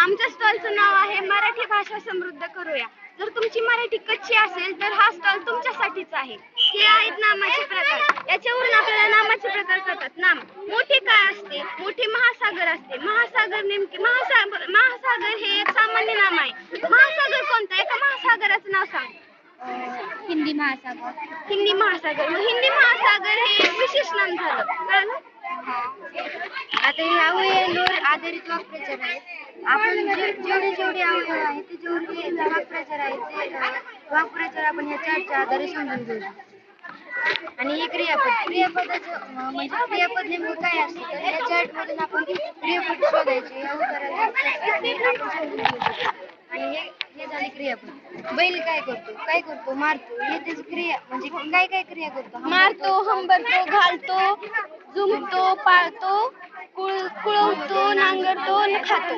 आमच्या स्टॉलचं नाव आहे मराठी भाषा समृद्ध करूया. जर तुमची मराठी कच्ची असेल तर हा स्टॉल तुमच्यासाठीच आहे. हे आहेत नामाचे प्रकार. याच्यावरून आपल्याला नामाचे प्रकार कळतात. नाम मोठे काय असते? मोठे महासागर असते. महासागर नेमके महासागर हे एक सामान्य नाम आहे. महासागर कोणता? एका महासागराचं नाव सांग. हिंदी महासागर. हिंदी महासागर. मग हिंदी महासागर हे एक विशेष नाम झालं. कळलं? आता हे अवयवांवर आधारित वाक्प्रचार आहेत. आपण जेवढे अवयव आहेत ते जेवढे वाक्प्रचार आहेत ते वाक्प्रचार आपण या चार्टच्या आधारे समजून घेऊ शकतो. आणि हे क्रियापदाचं म्हणजे क्रियापद नेमकं काय असतं तर या चार्ट मधून आपण क्रियापद शोधायचे या उदाहरणात आपण समजून घेऊ शकतो. आणि हे झाले क्रियापद. बैल काय करतो मारतो. हे त्याची क्रिया म्हणजे काय क्रिया करतो. मारतो, हंबरतो, घालतो, जुंपतो, पाळतो, कुळवतो, नांगरतो, खातो.